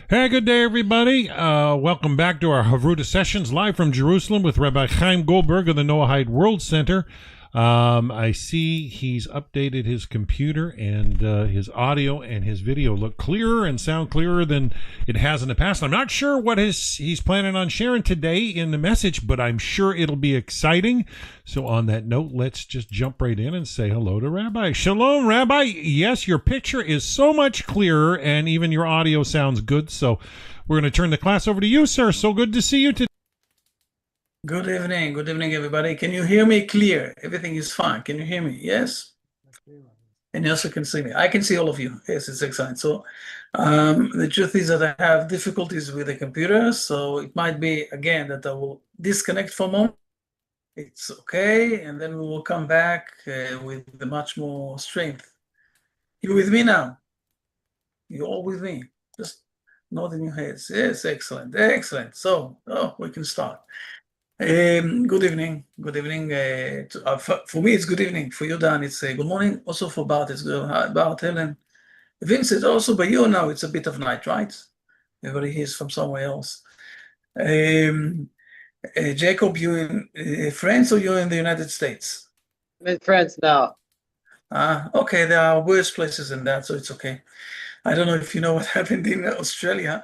Hey, good day, everybody. Welcome back to our Chavruta sessions live from Jerusalem with Rabbi Chaim Goldberg of the Noahide World Center. I see he's updated his computer, and his audio and his video look clearer and sound clearer than it has in the past. I'm not sure what he's planning on sharing today in the message, but I'm sure it'll be exciting. So on that note, let's just jump right in and say hello to Rabbi. Shalom, Rabbi. Yes, your picture is so much clearer, and even your audio sounds good. So we're going to turn the class over to you, sir. So good to see you today. Good evening, everybody. Can you hear me clear? Everything is fine. Can you hear me? Yes? And you also can see me. I can see all of you. Yes, it's excellent. So the truth is that I have difficulties with the computer, so it might be, again, that I will disconnect for a moment. It's okay, and then we will come back with much more strength. You with me now? You all with me? Just nodding your heads. Yes, excellent. So, we can start. Good evening. For me, it's good evening. For you, Dan, it's good morning. Also for Bart, it's good. Bart, Helen, Vincent, also by you now, it's a bit of night, right? Everybody here is from somewhere else. Jacob, you in France or you're in the United States? I'm in France now. Okay, there are worse places than that, so it's okay. I don't know if you know what happened in Australia.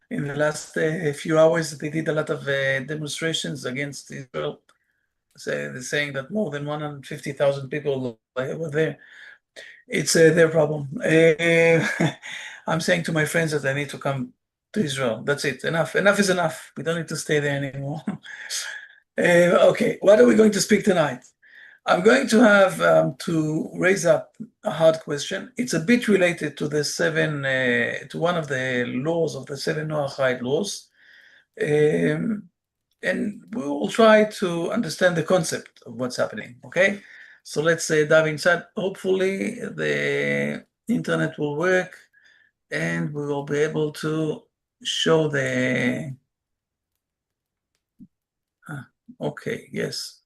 In the last few hours, they did a lot of demonstrations against Israel. They're saying that more than 150,000 people were there. It's their problem. I'm saying to my friends that I need to come to Israel. That's it. Enough is enough. We don't need to stay there anymore. Okay, what are we going to speak tonight? I'm going to have to raise up a hard question. It's a bit related to the to one of the laws of the 7 Noahide laws. And we will try to understand the concept of what's happening, okay? So let's dive inside. Hopefully the internet will work and we will be able to show the... okay, yes.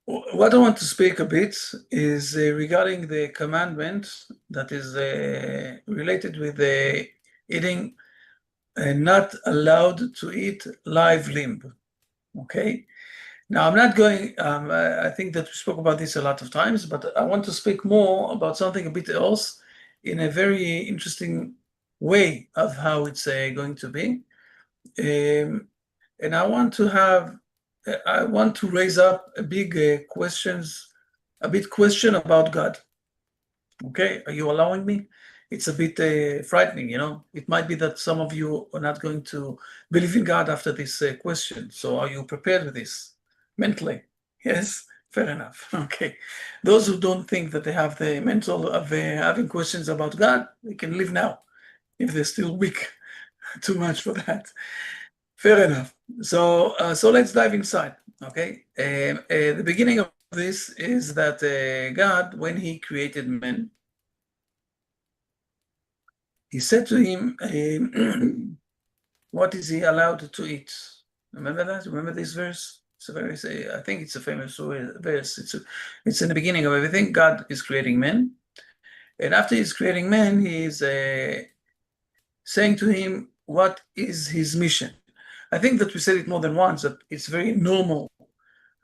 What I want to speak a bit is regarding the commandment that is related with the eating not allowed to eat live limb. Okay. Now I'm not going. I think that we spoke about this a lot of times, but I want to speak more about something a bit else in a very interesting way of how it's going to be. And I want to raise up a big question about God. Okay, are you allowing me? It's a bit frightening, you know. It might be that some of you are not going to believe in God after this question. So are you prepared with this mentally? Yes, fair enough. Okay, those who don't think that they have the mental of having questions about God, they can leave now if they're still weak. Too much for that. Fair enough. So let's dive inside. Okay. The beginning of this is that God, when He created man, He said to him, "What is he allowed to eat?" Remember that? Remember this verse? It's a very, I think it's a famous verse. It's in the beginning of everything. God is creating man, and after He's creating man, He is saying to him, "What is his mission?" I think that we said it more than once, that it's very normal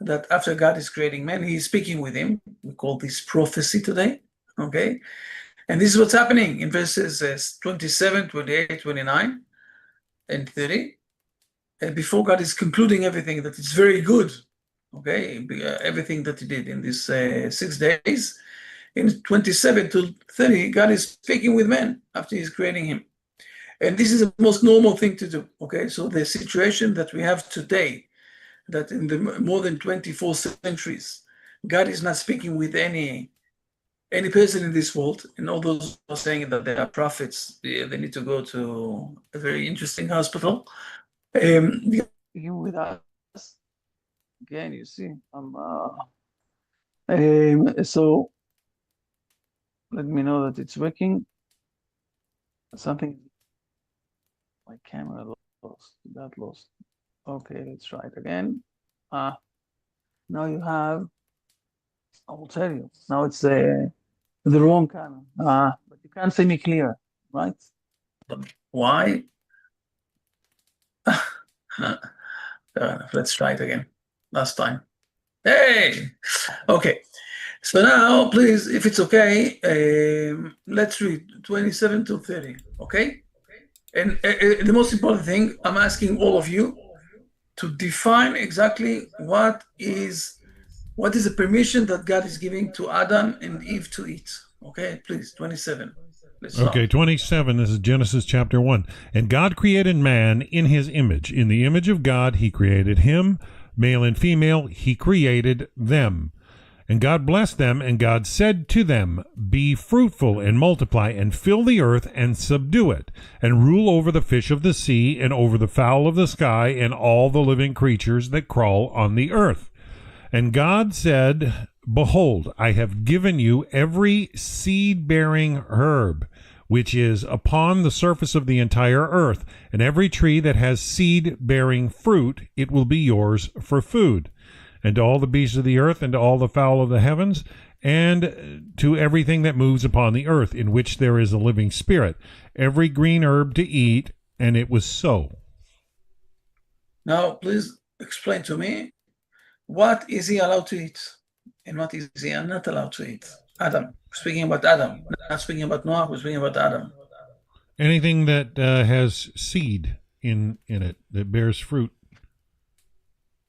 that after God is creating man, He is speaking with him. We call this prophecy today, okay? And this is what's happening in verses 27, 28, 29, and 30. And before God is concluding everything, that it's very good, okay? Everything that He did in these 6 days. In 27 to 30, God is speaking with man after He's creating him. And this is the most normal thing to do, okay? So the situation that we have today, that in the more than 24 centuries, God is not speaking with any person in this world, and all those who are saying that they are prophets, they need to go to a very interesting hospital. With us. Again, you see, so let me know that it's working. Something, my camera lost, got lost. Okay, let's try it again. Now you have, I will tell you, now it's the wrong camera. But you can't see me clear, right? Why? Fair enough. Let's try it again. Last time. Hey! Okay. So now, please, if it's okay, let's read 27 to 30, okay? And the most important thing, I'm asking all of you to define exactly what is the permission that God is giving to Adam and Eve to eat. Okay, please, 27. Let's start. Okay, 27, this is Genesis chapter 1. And God created man in his image. In the image of God, he created him. Male and female, he created them. And God blessed them, and God said to them, be fruitful and multiply, and fill the earth and subdue it, and rule over the fish of the sea, and over the fowl of the sky, and all the living creatures that crawl on the earth. And God said, behold, I have given you every seed-bearing herb, which is upon the surface of the entire earth, and every tree that has seed-bearing fruit, it will be yours for food. And to all the beasts of the earth, and to all the fowl of the heavens, and to everything that moves upon the earth, in which there is a living spirit, every green herb to eat, and it was so. Now, please explain to me, what is he allowed to eat, and what is he not allowed to eat? Adam, speaking about Adam, not speaking about Noah, we're speaking about Adam. Anything that has seed in it, that bears fruit.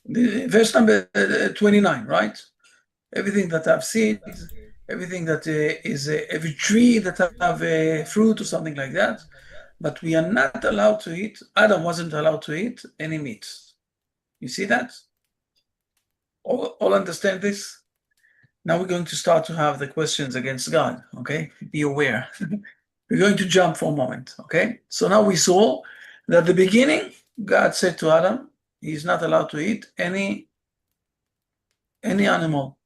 Verse number 29, right? Everything that have seeds, everything that is every tree that have fruit or something like that. But we are not allowed to eat. Adam wasn't allowed to eat any meat. You see that? All understand this? Now we're going to start to have the questions against God. Okay, be aware. We're going to jump for a moment. Okay, so now we saw that at the beginning, God said to Adam, he's not allowed to eat any animal.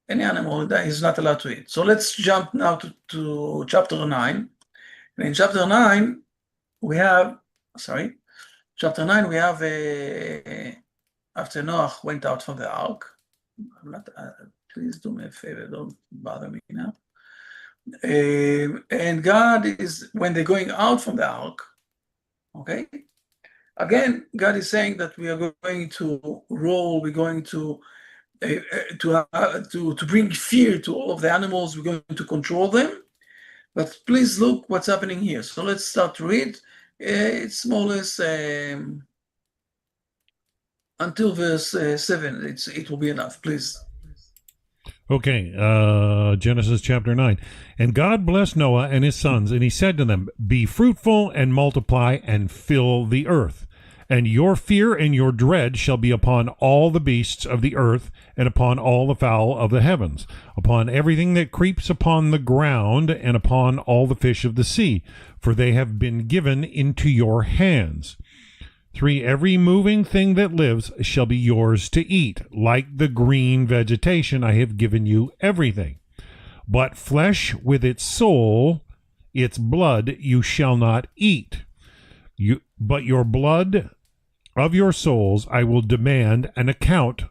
Any animal that he's not allowed to eat. So let's jump now to chapter 9. And in chapter 9, we have, chapter 9, we have after Noah went out from the ark. Please do me a favor, don't bother me now. And God is, when they're going out from the ark, okay, again, God is saying that we are going to rule, we're going to bring fear to all of the animals, we're going to control them. But please look what's happening here. So let's start to read. It's more or less until verse 7. It will be enough, please. Okay, Genesis chapter 9. And God blessed Noah and his sons, and he said to them, be fruitful and multiply and fill the earth. And your fear and your dread shall be upon all the beasts of the earth, and upon all the fowl of the heavens, upon everything that creeps upon the ground, and upon all the fish of the sea, for they have been given into your hands. 3, every moving thing that lives shall be yours to eat. Like the green vegetation, I have given you everything. But flesh with its soul, its blood, you shall not eat. But your blood of your souls I will demand an account.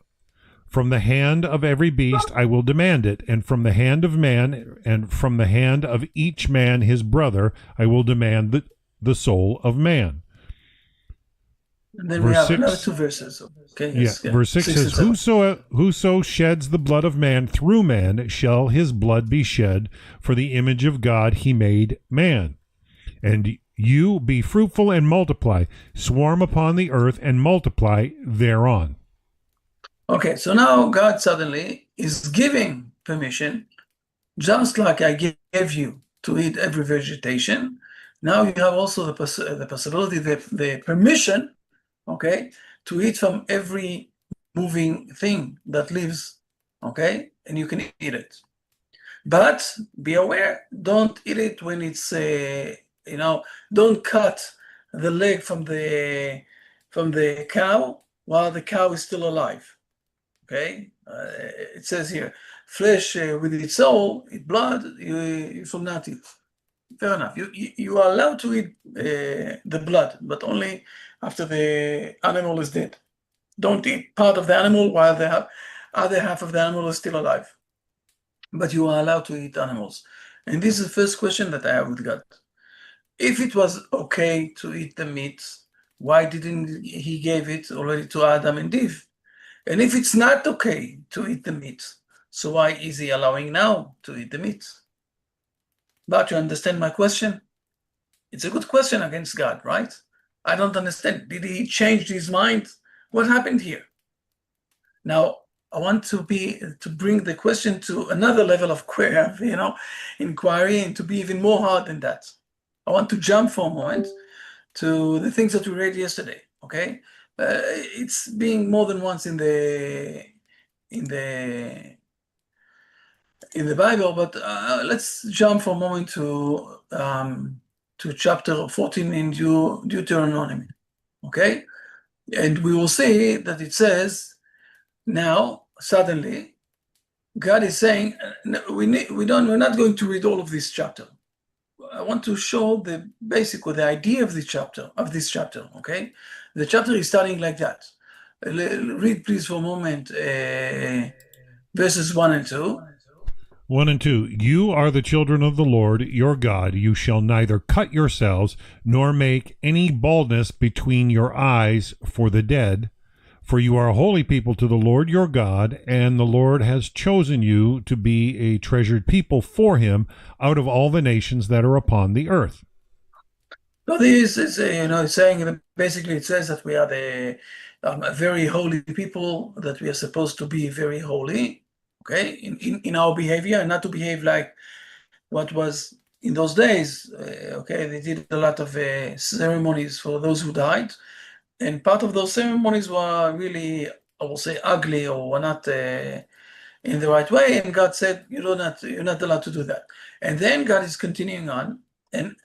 From the hand of every beast I will demand it, and from the hand of man, and from the hand of each man his brother, I will demand the soul of man. And then verse we have 6, another 2 verses. Okay. Yes, Verse 6 says, Whoso sheds the blood of man through man, shall his blood be shed, for the image of God he made man. And you be fruitful and multiply, swarm upon the earth and multiply thereon. Okay, so now God suddenly is giving permission, just like I gave you to eat every vegetation. Now you have also the possibility, the permission, okay, to eat from every moving thing that lives, okay, and you can eat it. But be aware, don't eat it when it's, don't cut the leg from the cow while the cow is still alive. Okay, it says here, flesh with its soul, its blood, you should not eat. Fair enough. You are allowed to eat the blood, but only after the animal is dead. Don't eat part of the animal while the other half of the animal is still alive. But you are allowed to eat animals. And this is the first question that I have with God. If it was okay to eat the meat, why didn't he give it already to Adam and Eve? And if it's not okay to eat the meat, so why is he allowing now to eat the meat? But you understand my question? It's a good question against God, right? I don't understand. Did he change his mind? What happened here? Now, I want to bring the question to another level of inquiry, and to be even more hard than that. I want to jump for a moment to the things that we read yesterday. Okay, it's being more than once in the Bible, but let's jump for a moment to chapter 14 in Deuteronomy. Okay, and we will see that it says, now suddenly God is saying, we're not going to read all of this chapter. I want to show the idea of this chapter. Okay, the chapter is starting like that. Read please for a moment verses 1 and 2. 1 and 2. You are the children of the Lord your God. You shall neither cut yourselves nor make any baldness between your eyes for the dead, for you are a holy people to the Lord your God, and the Lord has chosen you to be a treasured people for him out of all the nations that are upon the earth. So this is, saying, basically it says that we are the very holy people, that we are supposed to be very holy, okay, in our behavior, and not to behave like what was in those days. Okay, they did a lot of ceremonies for those who died, and part of those ceremonies were really, I will say, ugly, or were not in the right way. And God said, you're not allowed to do that. And then God is continuing on, and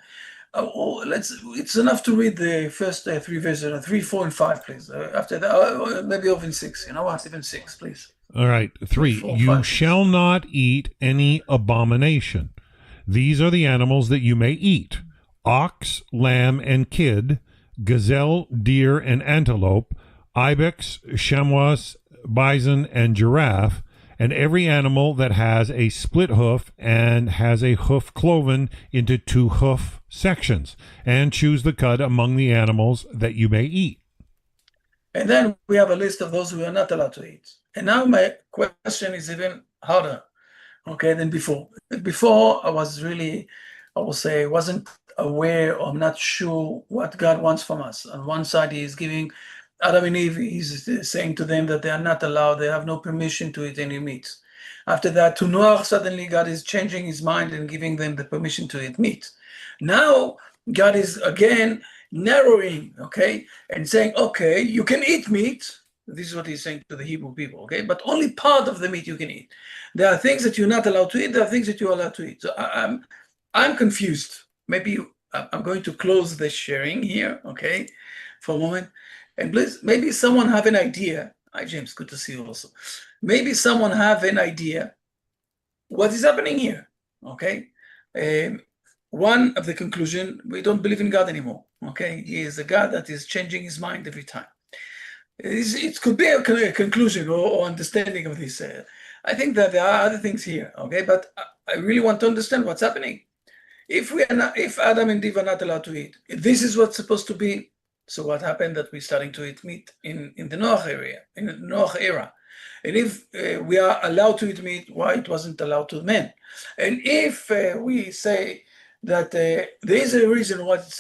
it's enough to read the first 3 verses, 3, 4, and 5, please. After that, maybe even 6. You know what? Even 6, please. All right. 3. 4, you 5, shall not eat any abomination. These are the animals that you may eat: ox, lamb, and kid, gazelle, deer, and antelope, ibex, chamois, bison, and giraffe, and every animal that has a split hoof and has a hoof cloven into 2 hoof sections, and choose the cud among the animals that you may eat. And then we have a list of those who are not allowed to eat. And now my question is even harder, okay, than before. Before, I was really, I will say, wasn't aware, or I'm not sure what God wants from us. On one side, he is giving Adam and Eve, he's saying to them that they are not allowed, they have no permission to eat any meat. After that, to Noah, suddenly God is changing his mind and giving them the permission to eat meat. Now, God is again narrowing, okay, and saying, okay, you can eat meat. This is what he's saying to the Hebrew people, okay, but only part of the meat you can eat. There are things that you're not allowed to eat, there are things that you're allowed to eat. So I'm confused. Maybe I'm going to close the sharing here, okay, for a moment. And please, maybe someone have an idea. Hi, James, good to see you also. Maybe someone have an idea what is happening here, okay? One of the conclusion, we don't believe in God anymore, okay? He is a God that is changing his mind every time. It could be a conclusion or understanding of this. I think that there are other things here, okay? But I really want to understand what's happening. If Adam and Eve are not allowed to eat, if this is what's supposed to be, so what happened that we're starting to eat meat in the Noah era? And if we are allowed to eat meat, why it wasn't allowed to men? And if we say that there is a reason what,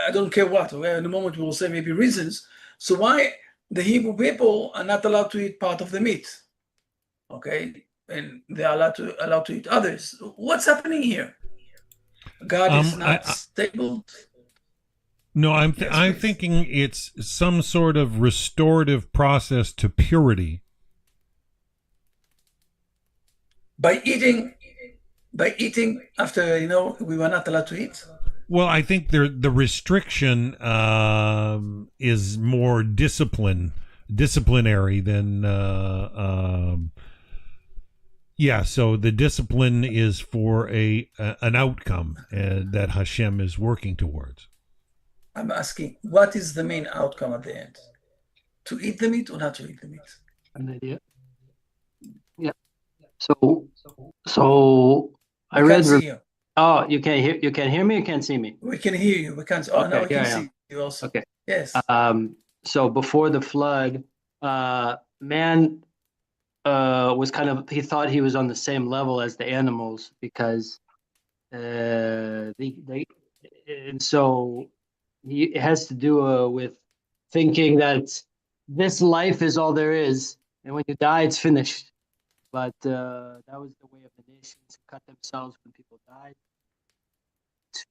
I don't care what, in a moment we will say maybe reasons, so why the Hebrew people are not allowed to eat part of the meat? Okay, and they are allowed to eat others. What's happening here? God is not stable. No, I'm thinking it's some sort of restorative process to purity. By eating after we were not allowed to eat. Well, I think the restriction is more disciplinary than Yeah, so the discipline is for an outcome that Hashem is working towards. I'm asking, what is the main outcome at the end? To eat the meat or not to eat the meat? An idea. Yeah. So I We read. can't see you. Oh, you can hear. You can hear me. You can't see me. We can hear you. We can't. Oh, now Okay. we can Yeah. see you also. Okay. Yes. So before the flood, man was kind of, he thought he was on the same level as the animals because they and so it has to do with thinking that this life is all there is, and when you die, it's finished. But that was the way of the nations who cut themselves when people died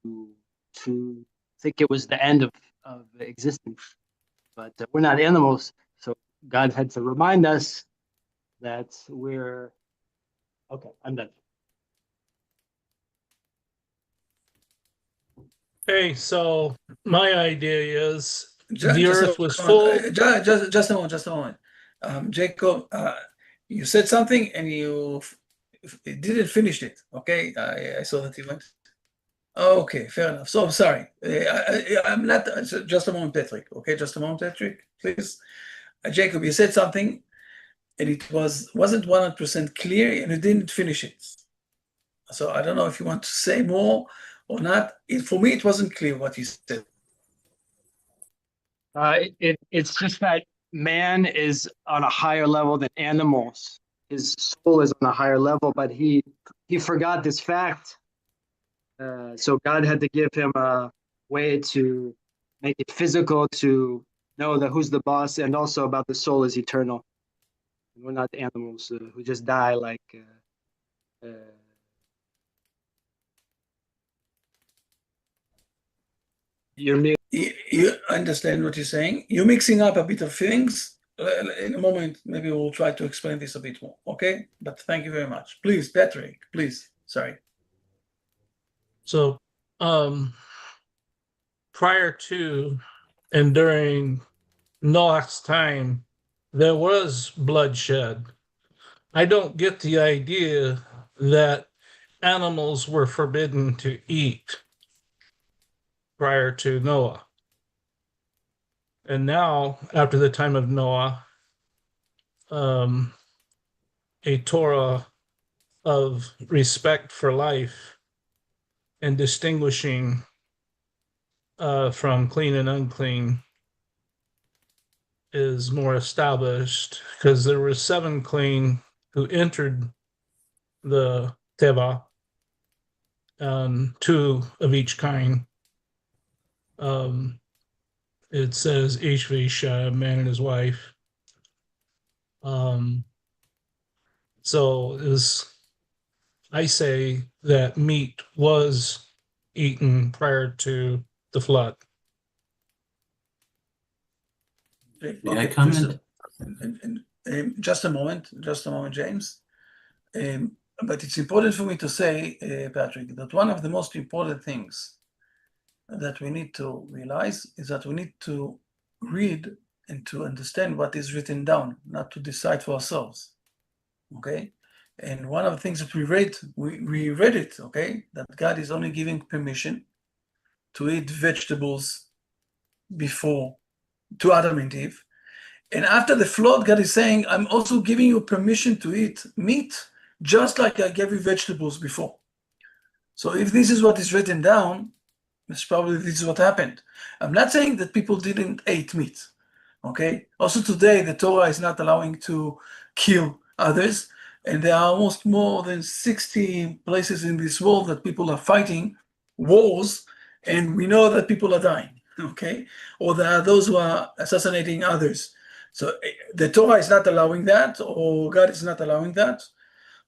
to think it was the end of existence. But we're not animals, so God had to remind us that we're okay. I'm done. Hey, so my idea is Just, the earth a was moment. full. Just a moment. Just a moment. Jacob, you said something and you didn't finish it. Okay, I saw that you went. Okay, fair enough. So I'm sorry. I'm not. Just a moment, Patrick. Okay, just a moment, Patrick, please. Jacob, you said something and it wasn't 100% clear and you didn't finish it. So I don't know if you want to say more or not. For me, it wasn't clear what you said. It's just that man is on a higher level than animals. His soul is on a higher level, but he forgot this fact. So God had to give him a way to make it physical, to know that who's the boss, and also about the soul is eternal. And we're not animals who just die like. You understand what you're saying? You're mixing up a bit of things. In a moment, maybe we'll try to explain this a bit more. Okay? But thank you very much. Please, Patrick, please. Sorry. So, prior to and during Noah's time, there was bloodshed. I don't get the idea that animals were forbidden to eat prior to Noah. And now, after the time of Noah, a Torah of respect for life and distinguishing from clean and unclean is more established, because there were 7 clean who entered the Teva, 2 of each kind. It says Ish v'isha, man and his wife. So I say that meat was eaten prior to the flood. May I comment? Just a moment, James. But it's important for me to say, Patrick, that one of the most important things that we need to realize is that we need to read and to understand what is written down, not to decide for ourselves. Okay? And one of the things that we read it, okay, that God is only giving permission to eat vegetables before to Adam and Eve. And after the flood, God is saying, I'm also giving you permission to eat meat, just like I gave you vegetables before. So if this is what is written down, it's probably this is what happened. I'm not saying that people didn't eat meat, okay? Also today, the Torah is not allowing to kill others, and there are almost more than 60 places in this world that people are fighting wars, and we know that people are dying, okay? Or there are those who are assassinating others. So the Torah is not allowing that, or God is not allowing that.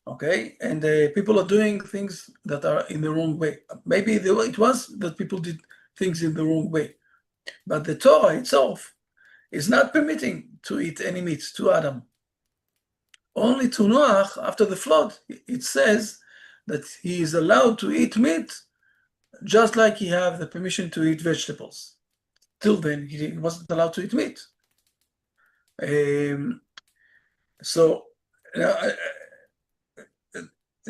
Okay, and people are doing things that are in the wrong way. Maybe it was that people did things in the wrong way, but the Torah itself is not permitting to eat any meat to Adam. Only to Noah, after the flood, it says that he is allowed to eat meat, just like he have the permission to eat vegetables. Till then, he wasn't allowed to eat meat. So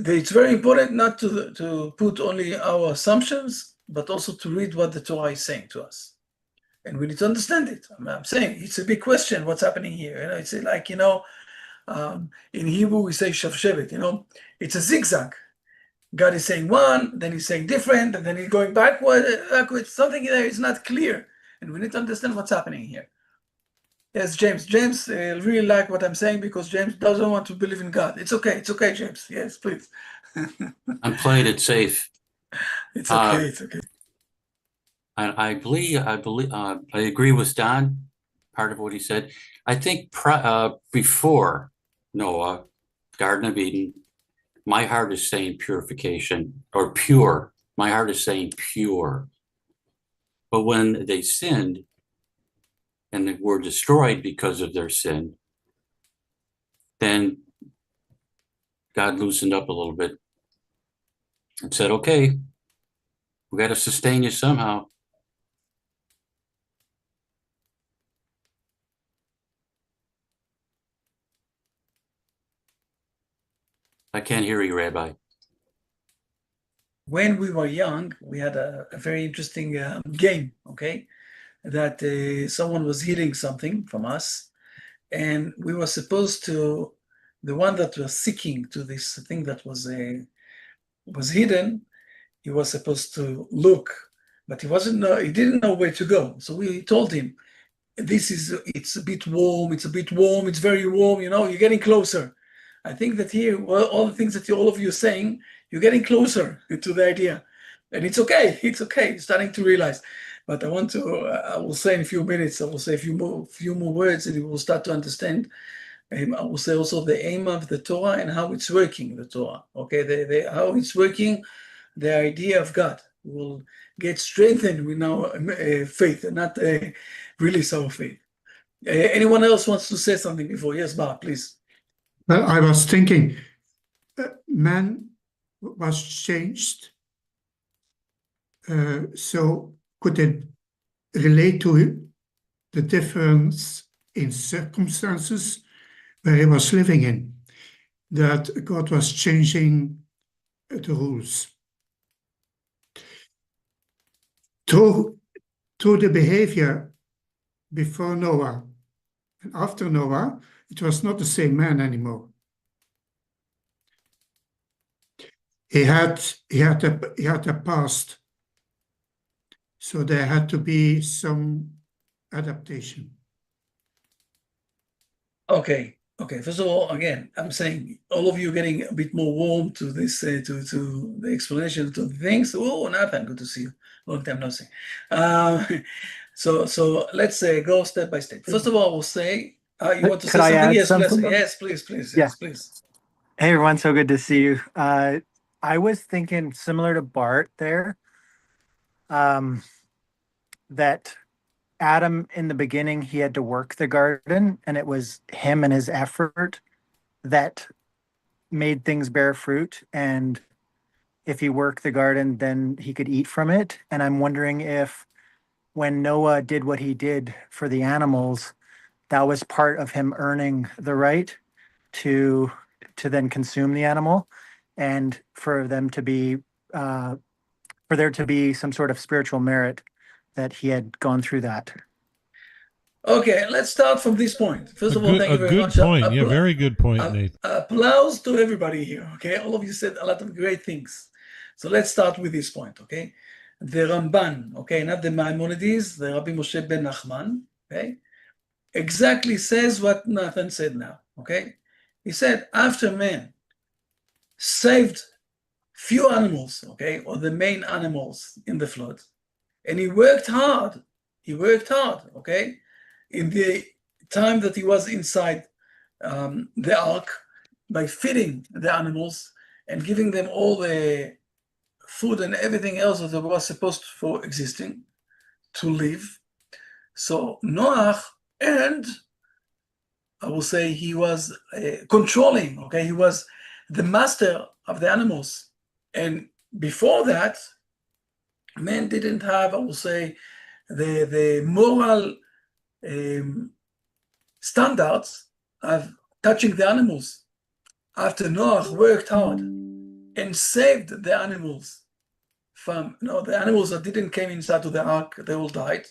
it's very important not to put only our assumptions, but also to read what the Torah is saying to us. And we need to understand it. I'm saying it's a big question, what's happening here. You know, it's like, in Hebrew we say shavshevet, it's a zigzag. God is saying one, then he's saying different, and then he's going backwards. Something there is not clear. And we need to understand what's happening here. Yes, James. James really like what I'm saying because James doesn't want to believe in God. It's okay, James. Yes, please. I'm playing it safe. It's okay, it's okay. I agree with Don, part of what he said. I think before Noah, Garden of Eden, my heart is saying purification or pure. My heart is saying pure. But when they sinned and they were destroyed because of their sin, then God loosened up a little bit and said, okay, we got to sustain you somehow. I can't hear you, Rabbi. When we were young, we had a very interesting game, okay? That someone was hiding something from us, and we were supposed to, the one that was seeking to this thing that was hidden, he was supposed to look, but he didn't know where to go. So we told him, it's a bit warm, it's very warm, you're getting closer. I think that here, all the things that all of you are saying, you're getting closer to the idea. And it's okay, you're starting to realize. But I will say in a few minutes, I will say a few more words, and you will start to understand. I will say also the aim of the Torah and how it's working, the Torah. Okay, how it's working, the idea of God will get strengthened with our faith and not release our faith. Anyone else wants to say something before? Yes, Mark, please. Well, I was thinking, man was changed. So could it relate to the difference in circumstances where he was living in, that God was changing the rules? Through the behavior before Noah and after Noah, it was not the same man anymore. He had a past, so there had to be some adaptation. Okay. First of all, again, I'm saying all of you getting a bit more warm to this, to the explanation to the things. Oh, Nathan, good to see you. Long time no see. So let's go step by step. First of all, I will say, you want to say something? Yes, please. Yes, please. Yes, please. Hey, everyone. So good to see you. I was thinking similar to Bart there, that Adam, in the beginning, he had to work the garden, and it was him and his effort that made things bear fruit. And if he worked the garden, then he could eat from it. And I'm wondering if when Noah did what he did for the animals, that was part of him earning the right to then consume the animal, and for them to be for there to be some sort of spiritual merit that he had gone through that. Okay, let's start from this point. First of all, thank you very much. A good point. Yeah, very good point, Nate. Applause to everybody here, okay? All of you said a lot of great things. So let's start with this point, okay? The Ramban, okay, not the Maimonides, the Rabbi Moshe ben Nachman, okay, exactly says what Nathan said now, okay? He said, after man saved few animals, okay, or the main animals in the flood, and he worked hard, okay, in the time that he was inside the ark, by feeding the animals and giving them all the food and everything else that was supposed for existing, to live. So Noah, and I will say he was controlling, okay, he was the master of the animals. And before that, man didn't have, I will say, the moral standards of touching the animals. After Noah worked hard and saved the animals from, the animals that didn't came inside to the ark, they all died.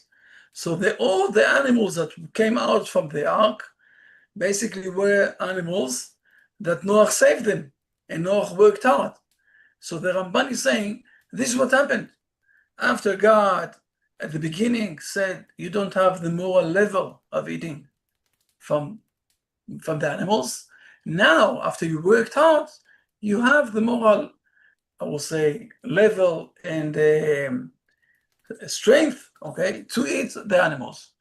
So all the animals that came out from the ark basically were animals that Noah saved them, and Noah worked hard. So the Ramban is saying, this is what happened. After God, at the beginning, said, you don't have the moral level of eating from the animals. Now, after you worked hard, you have the moral, I will say, level and strength, okay, to eat the animals.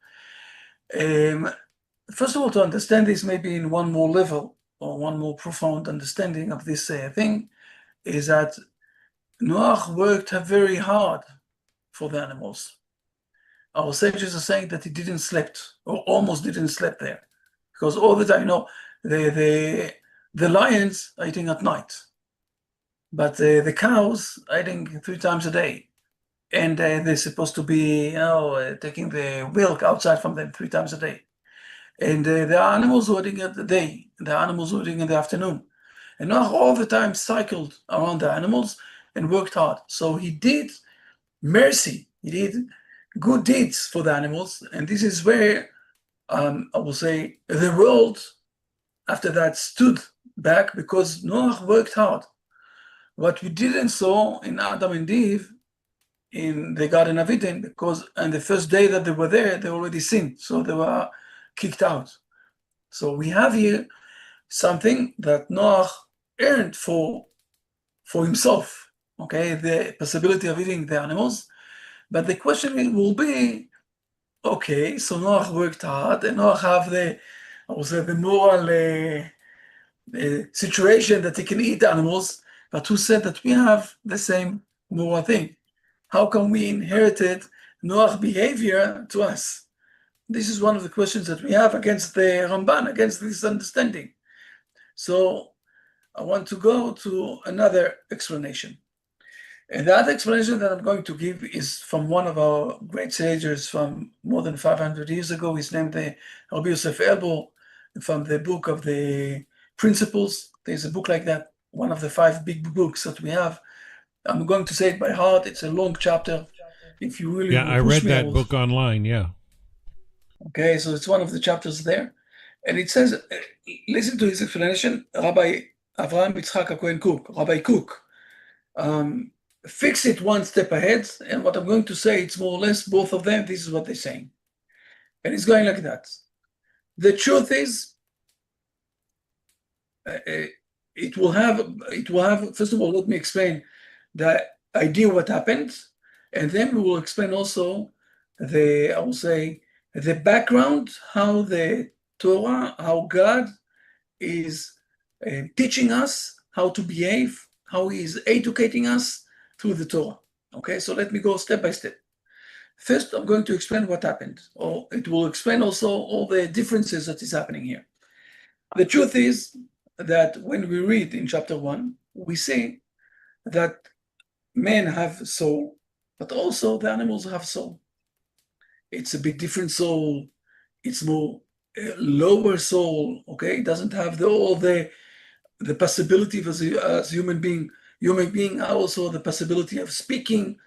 First of all, to understand this maybe in one more level or one more profound understanding of this thing is that Noah worked very hard for the animals. Our sages are saying that he didn't sleep or almost didn't sleep there, because all the time, the lions are eating at night, but the cows are eating 3 times a day, and they're supposed to be taking the milk outside from them 3 times a day. And the animals were eating at the day, the animals were eating in the afternoon. And Noah all the time cycled around the animals and worked hard. So he did mercy, he did good deeds for the animals. And this is where, I will say, the world after that stood back, because Noah worked hard. What we didn't saw in Adam and Eve in the Garden of Eden, because on the first day that they were there, they already sinned. So they were kicked out. So we have here something that Noah earned for himself, okay, the possibility of eating the animals. But the question will be, okay, so Noah worked hard, and Noah have the moral situation that he can eat animals, but who said that we have the same moral thing? How come we inherited Noah's behavior to us? This is one of the questions that we have against the Ramban, against this understanding. So I want to go to another explanation. And the other explanation that I'm going to give is from one of our great sages from more than 500 years ago. He's named Rabbi Yosef Elbo, from the book of the Principles. There's a book like that, one of the 5 big books that we have. I'm going to say it by heart. It's a long chapter. If you really I read that book online, yeah. Okay, so it's one of the chapters there. And it says, listen to his explanation, Rabbi Avraham Yitzchak HaKohen Cook, Rabbi Cook. Fix it one step ahead, and what I'm going to say, it's more or less both of them, this is what they're saying. And it's going like that. The truth is, it will have, first of all, let me explain the idea what happened, and then we will explain also the background, how the Torah, how God is teaching us how to behave, how he is educating us through the Torah. Okay, so let me go step by step. First, I'm going to explain what happened, or it will explain also all the differences that is happening here. The truth is that when we read in chapter 1, we see that men have soul, but also the animals have soul. It's a bit different soul. It's more lower soul. Okay, it doesn't have all the possibility of as human being. Human being also the possibility of speaking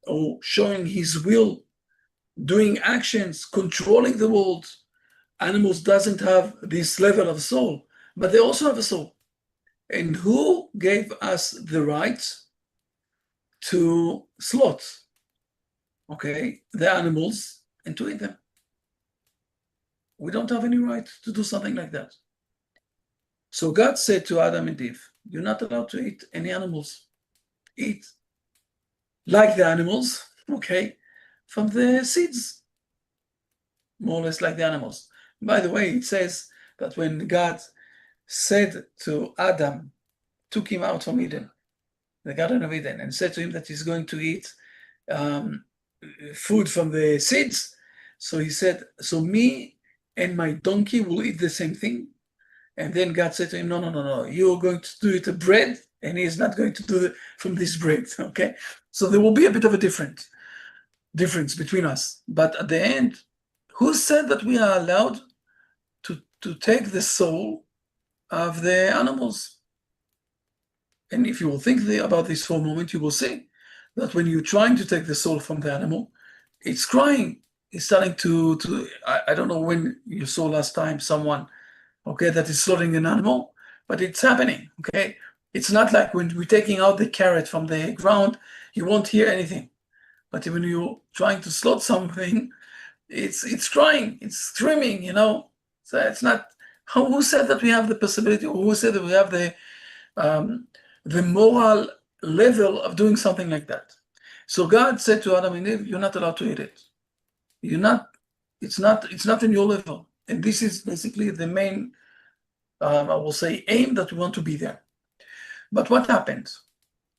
or showing his will, doing actions, controlling the world. Animals doesn't have this level of soul, but they also have a soul. And who gave us the right to slaughter, okay, the animals and to eat them? We don't have any right to do something like that. So God said to Adam and Eve, you're not allowed to eat any animals. Eat like the animals, okay, from the seeds, more or less like the animals. By the way, it says that when God said to Adam, took him out from Eden, the Garden of Eden, and said to him that he's going to eat food from the seeds, so he said, so me and my donkey will eat the same thing. And then God said to him, no, you're going to do it a bread, and he is not going to do it from this bread, okay? So there will be a bit of a difference between us. But at the end, who said that we are allowed to take the soul of the animals? And if you will think about this for a moment, you will see that when you're trying to take the soul from the animal, it's crying. It's starting to I don't know when you saw last time someone, okay, that is slaughtering an animal, but it's happening, okay? It's not like when we're taking out the carrot from the ground, you won't hear anything. But when you're trying to slaughter something, it's crying, it's screaming, you know? So it's not, who said that we have the possibility, or who said that we have the moral level of doing something like that? So God said to Adam and Eve, you're not allowed to eat it. You're not, it's not in your level. And this is basically the main, I will say, aim that we want to be there. But what happened?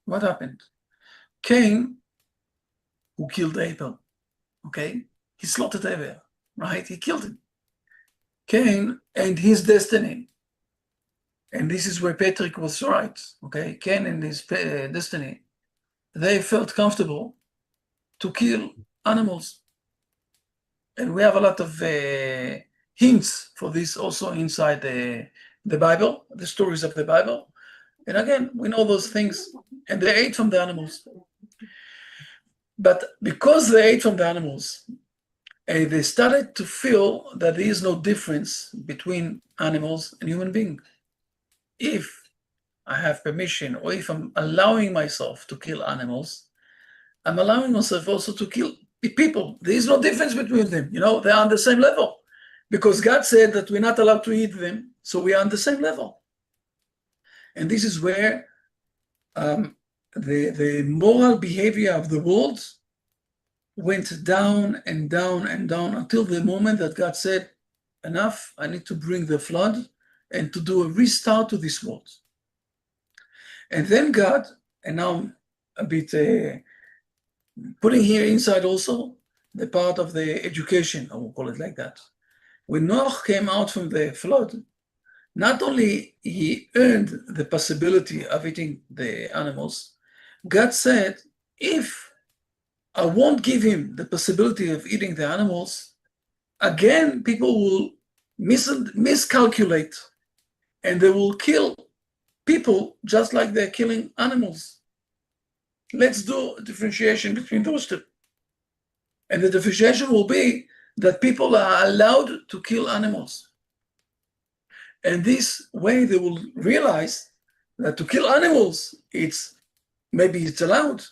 What happened? Cain, who killed Abel, okay? He slaughtered Abel, right? He killed him. Cain and his destiny. And this is where Patrick was right, okay? Cain and his destiny. They felt comfortable to kill animals. And we have a lot of hints for this also inside the Bible, the stories of the Bible. And again, we know those things, and they ate from the animals. But because they ate from the animals, they started to feel that there is no difference between animals and human beings. If I have permission, or if I'm allowing myself to kill animals, I'm allowing myself also to kill people. There is no difference between them. You know, they're on the same level. Because God said that we're not allowed to eat them, so we are on the same level. And this is where the moral behavior of the world went down and down and down until the moment that God said, enough, I need to bring the flood and to do a restart to this world. And then God, and now I'm a bit putting here inside also the part of the education, I will call it like that. When Noah came out from the flood, not only he earned the possibility of eating the animals, God said, if I won't give him the possibility of eating the animals, again, people will miscalculate, and they will kill people just like they're killing animals. Let's do a differentiation between those two. And the differentiation will be that people are allowed to kill animals. And this way they will realize that to kill animals, maybe it's allowed,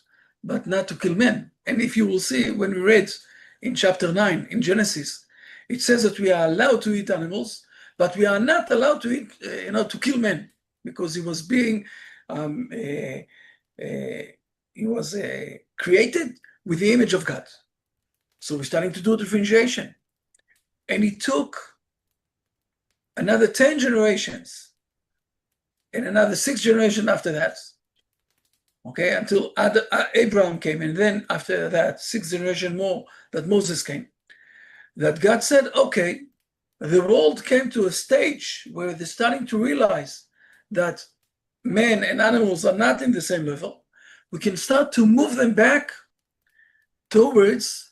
but not to kill men. And if you will see, when we read in chapter 9 in Genesis, it says that we are allowed to eat animals, but we are not allowed to eat, to kill men, because he was being, he was created with the image of God. So we're starting to do differentiation. And it took another 10 generations and another 6 generations after that, okay, until Abraham came, and then after that 6 generations more that Moses came, that God said, okay, the world came to a stage where they're starting to realize that men and animals are not in the same level. We can start to move them back towards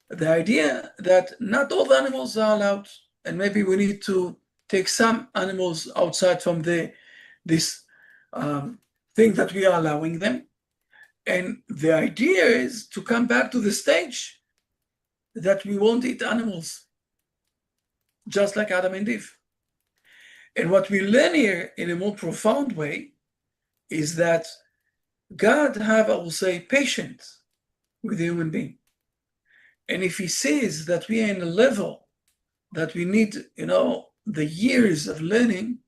the idea that not all the animals are allowed, and maybe we need to take some animals outside from this thing that we are allowing them. And the idea is to come back to the stage that we won't eat animals, just like Adam and Eve. And what we learn here in a more profound way is that God have, I will say, patience with the human being. And if he says that we are in a level that we need, the years of learning,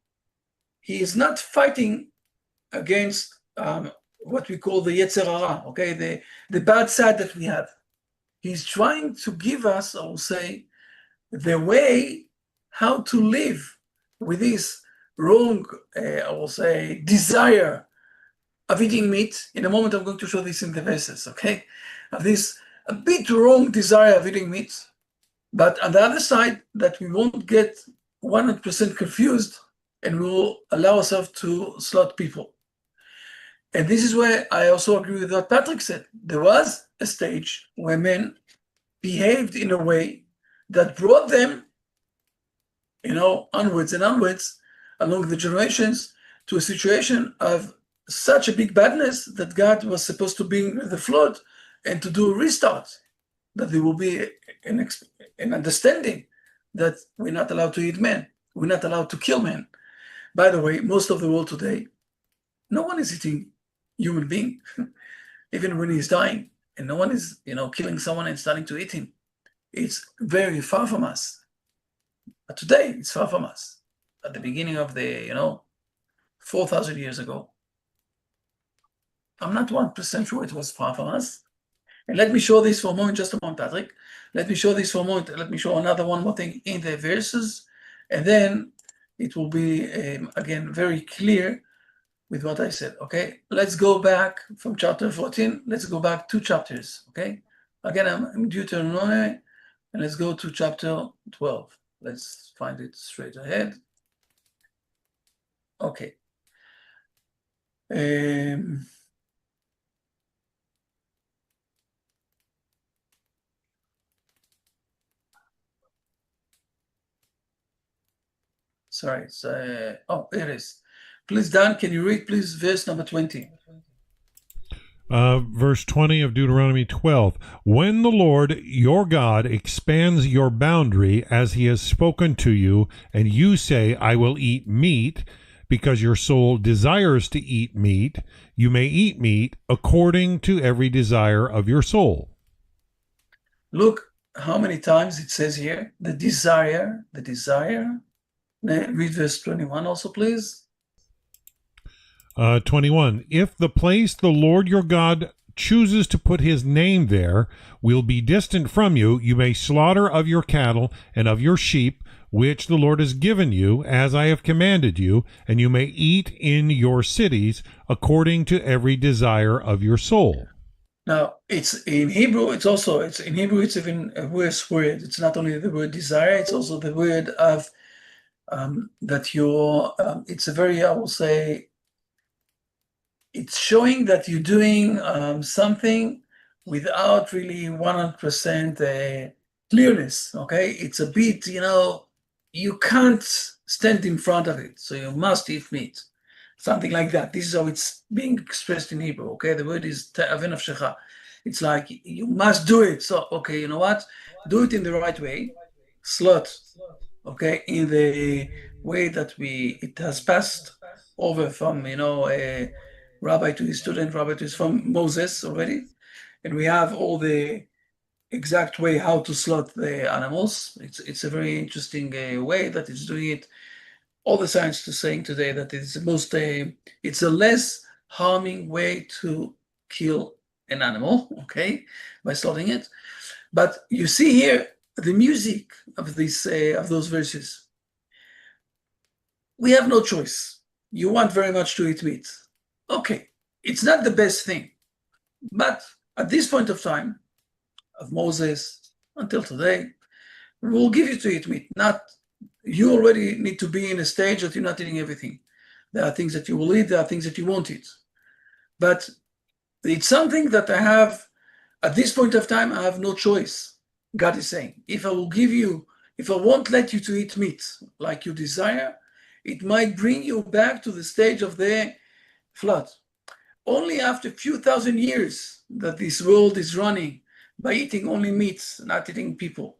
he is not fighting against what we call the Yetzer Hara, okay, the bad side that we have. He's trying to give us, I will say, the way how to live with this wrong, I will say, desire of eating meat. In a moment, I'm going to show this in the verses, okay? Of this a bit wrong desire of eating meat, but on the other side, that we won't get 100% confused and we will allow ourselves to slaughter people. And this is where I also agree with what Patrick said. There was a stage where men behaved in a way that brought them, onwards and onwards along the generations to a situation of such a big badness that God was supposed to bring the flood and to do a restart, that there will be an understanding that we're not allowed to eat men, we're not allowed to kill men. By the way, most of the world today, no one is eating human being, even when he's dying, and no one is, killing someone and starting to eat him. It's very far from us. But today, it's far from us. At the beginning of the, 4,000 years ago, I'm not 1% sure it was far from us. And let me show this for a moment, just a moment, Patrick. Let me show this for a moment. Let me show one more thing in the verses, and then it will be, again, very clear with what I said, okay? Let's go back from chapter 14. Let's go back 2 chapters, okay? Again, I'm in Deuteronomy, and let's go to chapter 12. Let's find it straight ahead. Okay. Sorry, oh, there it is. Please, Dan, can you read, please, verse number 20? Verse 20 of Deuteronomy 12. When the Lord your God expands your boundary as he has spoken to you, and you say, I will eat meat, because your soul desires to eat meat, you may eat meat according to every desire of your soul. Look how many times it says here, the desire. Read verse 21 also, please. 21. If the place the Lord your God chooses to put his name there will be distant from you, you may slaughter of your cattle and of your sheep, which the Lord has given you, as I have commanded you, and you may eat in your cities according to every desire of your soul. Now, it's in Hebrew, it's even a worse word. It's not only the word desire, it's also the word of it's a very, I will say, it's showing that you're doing something without really 100% clearness, okay? It's a bit, you can't stand in front of it, so you must eat meat. Something like that. This is how it's being expressed in Hebrew, okay? The word is ta'aven nafshecha. It's like, you must do it. So, okay, you know what? Do it in the right way. Slot, okay? In the way that it has passed over from, a rabbi to his student, rabbi to his, from Moses already. And we have all the exact way how to slaughter the animals. It's a very interesting way that it's doing it. All the scientists are saying today that it's the most, it's a less harming way to kill an animal, okay, by slaughtering it. But you see here the music of those verses. We have no choice. You want very much to eat meat. Okay, it's not the best thing, but at this point of time of Moses until today, we'll give you to eat meat. You already need to be in a stage that you're not eating everything. There are things that you will eat, there are things that you won't eat. But it's something that I have, at this point of time, I have no choice. God is saying, if I won't let you to eat meat like you desire, it might bring you back to the stage of the flood. Only after a few thousand years that this world is running by eating only meats, not eating people,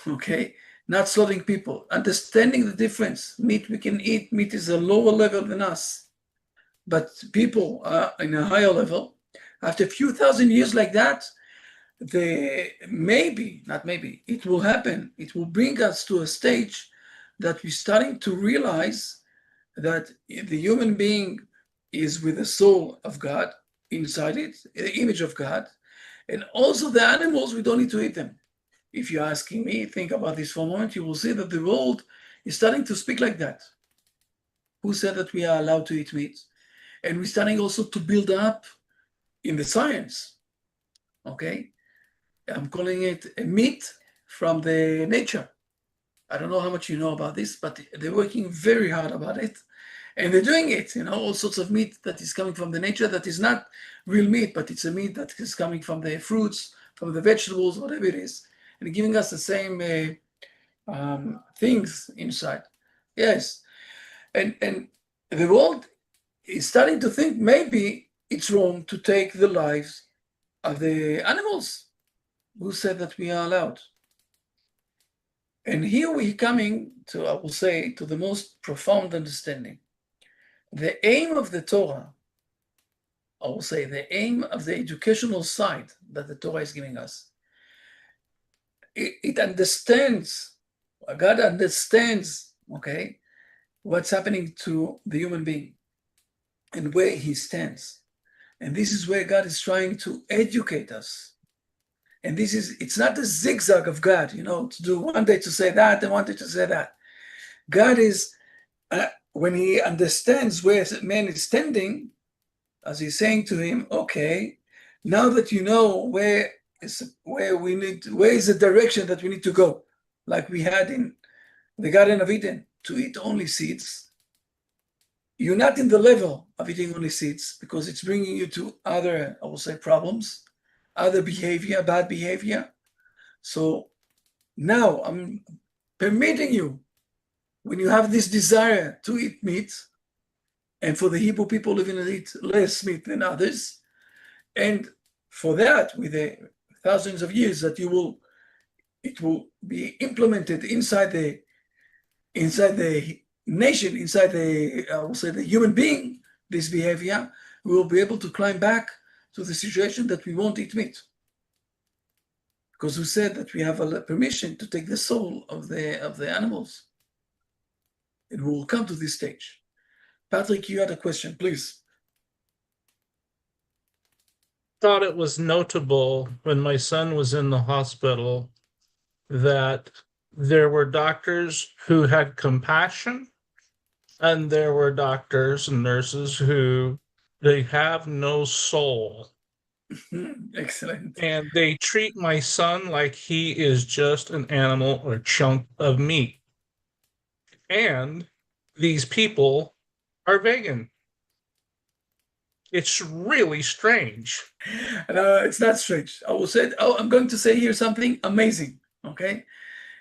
okay? Not slaughtering people, understanding the difference. Meat we can eat, meat is a lower level than us. But people are in a higher level. After a few thousand years like that, it will happen. It will bring us to a stage that we're starting to realize that the human being is with the soul of God inside it, the image of God. And also the animals, we don't need to eat them. If you're asking me, think about this for a moment, you will see that the world is starting to speak like that. Who said that we are allowed to eat meat? And we're starting also to build up in the science, okay? I'm calling it a meat from the nature. I don't know how much you know about this, but they're working very hard about it. And they're doing it, all sorts of meat that is coming from the nature that is not real meat, but it's a meat that is coming from the fruits, from the vegetables, whatever it is. And giving us the same things inside. Yes. And the world he's starting to think maybe it's wrong to take the lives of the animals. Who said that we are allowed? And here we're coming to, I will say, to the most profound understanding. The aim of the Torah, I will say, the aim of the educational side that the Torah is giving us, it understands, God understands, okay, what's happening to the human being and where he stands. And this is where God is trying to educate us. And this is, it's not a zigzag of God, you know, to do one day to say that and one day to say that. God is, when he understands where man is standing, as he's saying to him, okay, now that you know where is the direction that we need to go, like we had in the Garden of Eden, to eat only seeds. You're not in the level of eating only seeds because it's bringing you to other, I will say, problems, other behavior, bad behavior. So now I'm permitting you, when you have this desire to eat meat, and for the Hebrew people even eat less meat than others, and for that, with the thousands of years that it will be implemented inside the nation, inside the, I will say, the human being, this behavior, we will be able to climb back to the situation that we won't eat meat. Because we said that we have a permission to take the soul of the animals. And we will come to this stage. Patrick, you had a question, please. Thought it was notable when my son was in the hospital that there were doctors who had compassion, and there were doctors and nurses who they have no soul. Excellent. And they treat my son like he is just an animal or chunk of meat. And these people are vegan. It's really strange. No, it's not strange. I'm going to say here something amazing, okay?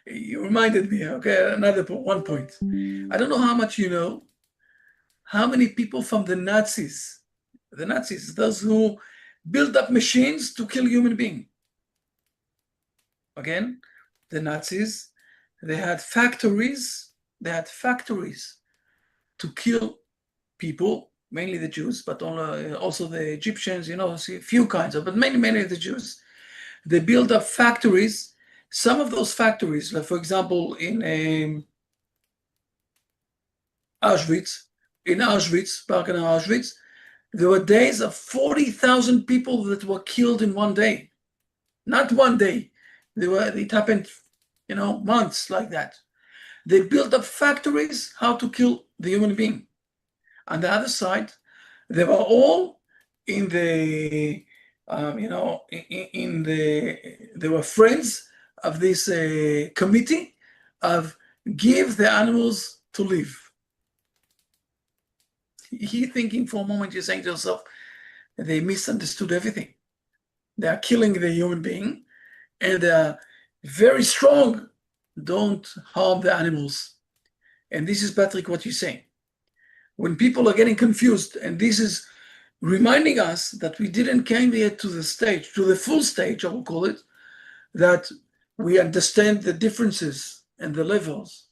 You reminded me, okay, one point. I don't know how much you know, how many people from the Nazis, those who built up machines to kill human beings. Again, the Nazis, they had factories to kill people, mainly the Jews, but also the Egyptians, you know, a few kinds of, but many of the Jews. They built up factories. Some of those factories, like for example, in Auschwitz, there were days of 40,000 people that were killed in one day. Not one day. It happened, you know, months like that. They built up factories how to kill the human being. On the other side, they were all in the, they were friends of this committee of give the animals to live. You're thinking for a moment, you're saying to yourself, they misunderstood everything. They are killing the human being, and they are very strong. Don't harm the animals. And this is, Patrick, what you're saying. When people are getting confused, and this is reminding us that we didn't came yet to the stage, to the full stage, I will call it, that we understand the differences and the levels.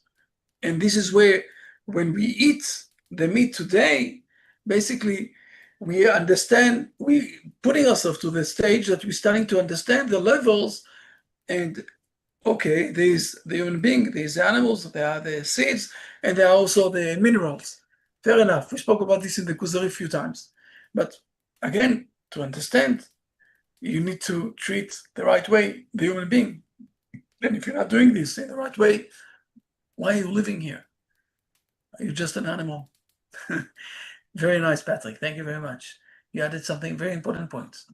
And this is where, when we eat the meat today, basically, we understand, we putting ourselves to the stage that we're starting to understand the levels. And okay, there's the human being, there's the animals, there are the seeds, and there are also the minerals. Fair enough. We spoke about this in the Kuzari a few times. But again, to understand, you need to treat the right way the human being. And if you're not doing this in the right way, why are you living here? Are you just an animal? Very nice, Patrick. Thank you very much. You added something very important points.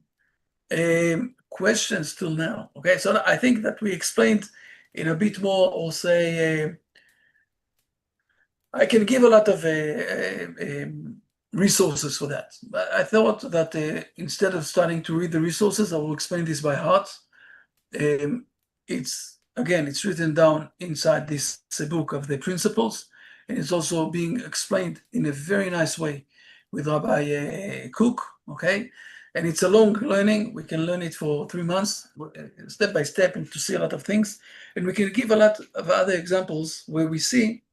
Questions till now. Okay, so I think that we explained in a bit more, or say, I can give a lot of resources for that. But I thought that instead of starting to read the resources, I will explain this by heart. It's written down inside this book of the principles, and it's also being explained in a very nice way with Rabbi Cook, okay? And it's a long learning. We can learn it for 3 months, step by step, and to see a lot of things. And we can give a lot of other examples where we see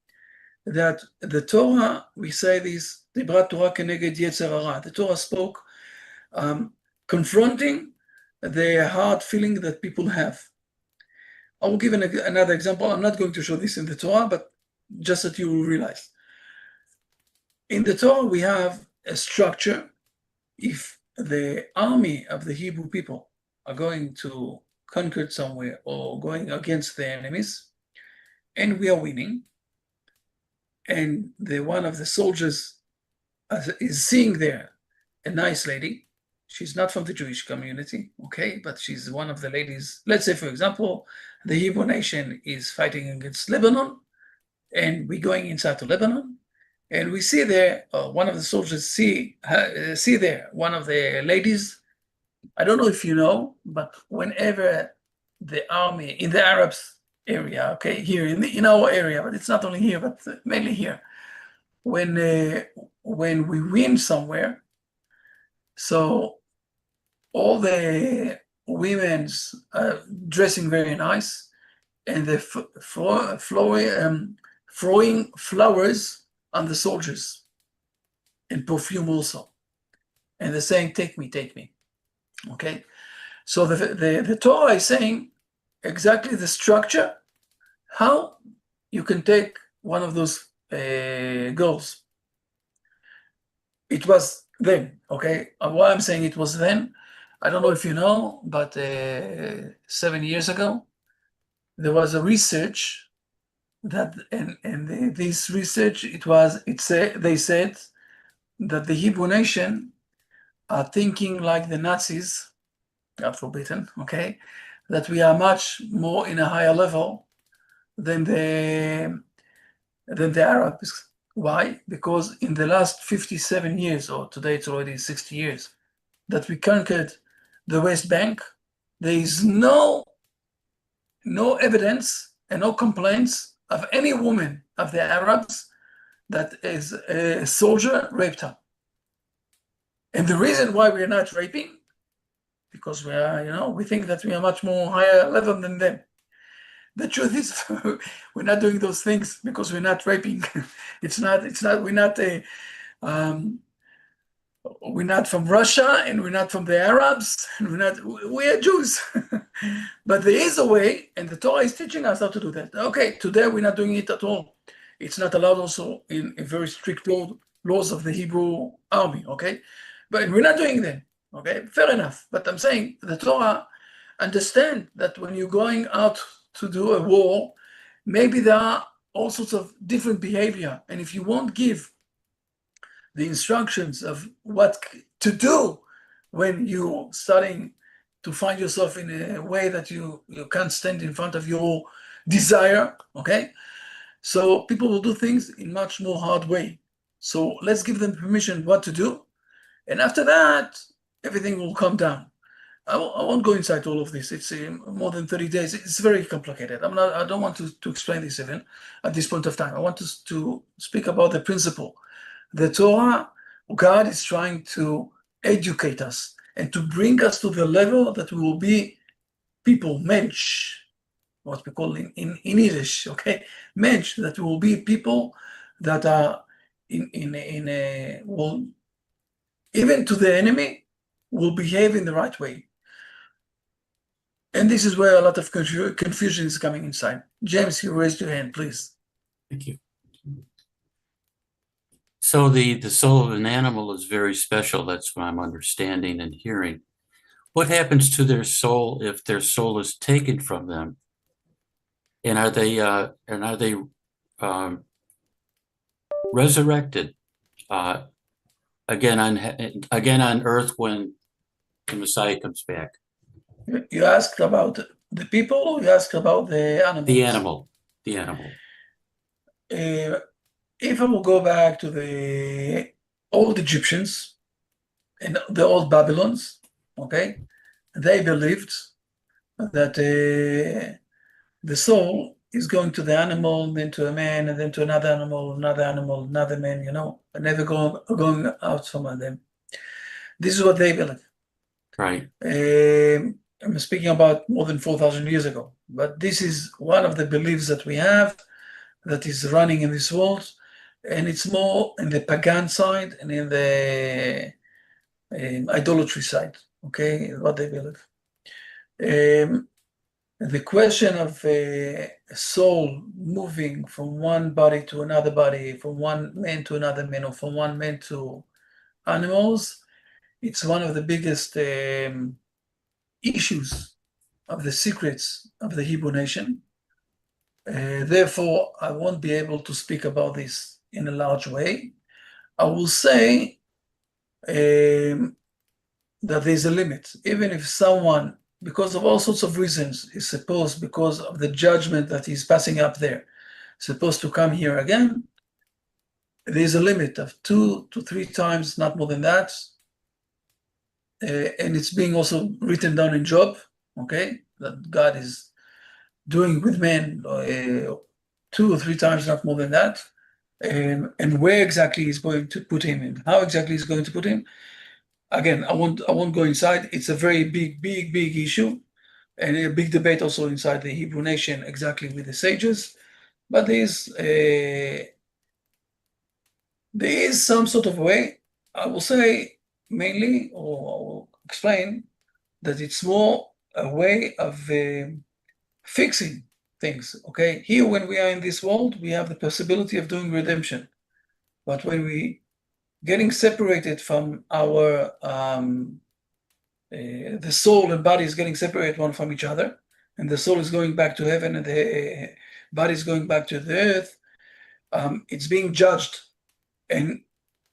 that the Torah, we say this, Dibrat Torah keneged yetzer hara. The Torah spoke confronting the hard feeling that people have. I will give another example. I'm not going to show this in the Torah, but just that you will realize. In the Torah, we have a structure. If the army of the Hebrew people are going to conquer somewhere or going against the enemies, and we are winning, and one of the soldiers is seeing there a nice lady. She's not from the Jewish community, okay, but she's one of the ladies. Let's say, for example, the Hebrew nation is fighting against Lebanon, and we're going inside to Lebanon, and we see there one of the soldiers see there one of the ladies. I don't know if you know, but whenever the army in the Arabs area, okay, here in our area, but it's not only here, but mainly here, when we win somewhere, so all the women's dressing very nice, and they're throwing flowers on the soldiers, and perfume also, and they're saying, "Take me, take me." Okay, so the Torah is saying exactly the structure, how you can take one of those girls. It was then, okay? Why I'm saying it was then, I don't know if you know, but 7 years ago, there was a research that, and this research, they said that the Hebrew nation are thinking like the Nazis, God forbidden, okay? That we are much more in a higher level than the Arabs. Why? Because in the last 57 years, or today it's already 60 years, that we conquered the West Bank, there is no evidence and no complaints of any woman of the Arabs that is a soldier raped her. And the reason why we are not raping, because we are, we think that we are much more higher level than them. The truth is, we're not doing those things because we're not raping. We're not from Russia, and we're not from the Arabs, and we are Jews. But there is a way, and the Torah is teaching us how to do that. Okay, today we're not doing it at all. It's not allowed also in very strict laws of the Hebrew army, okay? But we're not doing that, okay? Fair enough. But I'm saying the Torah understand that when you're going out to do a war, maybe there are all sorts of different behavior. And if you won't give the instructions of what to do when you're starting to find yourself in a way that you can't stand in front of your desire, okay? So people will do things in much more hard way. So let's give them permission what to do. And after that, everything will calm down. I won't go inside all of this. It's more than 30 days. It's very complicated. I don't want to explain this even at this point of time. I want to speak about the principle. The Torah, God is trying to educate us and to bring us to the level that we will be people, mensch, what we call in English, okay? Mensch, that we will be people that are will, even to the enemy, will behave in the right way. And this is where a lot of confusion is coming inside. James, you raised your hand, please. Thank you. So the soul of an animal is very special. That's what I'm understanding and hearing. What happens to their soul if their soul is taken from them? And are they resurrected again on earth when the Messiah comes back? You asked about the people, or you asked about the animals? The animal. If I will go back to the old Egyptians and the old Babylons, okay, they believed that the soul is going to the animal, then to a man, and then to another animal, another man, and never going out from them. This is what they believe. Right. I'm speaking about more than 4,000 years ago, but this is one of the beliefs that we have that is running in this world, and it's more in the pagan side and in the idolatry side, okay, what they believe. The question of a soul moving from one body to another body, from one man to another man, or from one man to animals, it's one of the biggest issues of the secrets of the Hebrew nation. Therefore, I won't be able to speak about this in a large way. I will say that there's a limit. Even if someone, because of all sorts of reasons, is supposed, because of the judgment that he's passing up there, supposed to come here again, there's a limit of 2 to 3 times, not more than that. And it's being also written down in Job, okay, that God is doing with man 2 or 3 times, not more than that. And where exactly he's going to put him in, how exactly he's going to put him. Again, I won't go inside. It's a very big issue, and a big debate also inside the Hebrew nation, exactly with the sages. But there is some sort of way, I will say, mainly, or I will explain that it's more a way of fixing things. Okay, here when we are in this world, we have the possibility of doing redemption, but when we getting separated from our the soul and body is getting separated one from each other, and the soul is going back to heaven and the body is going back to the earth, it's being judged. And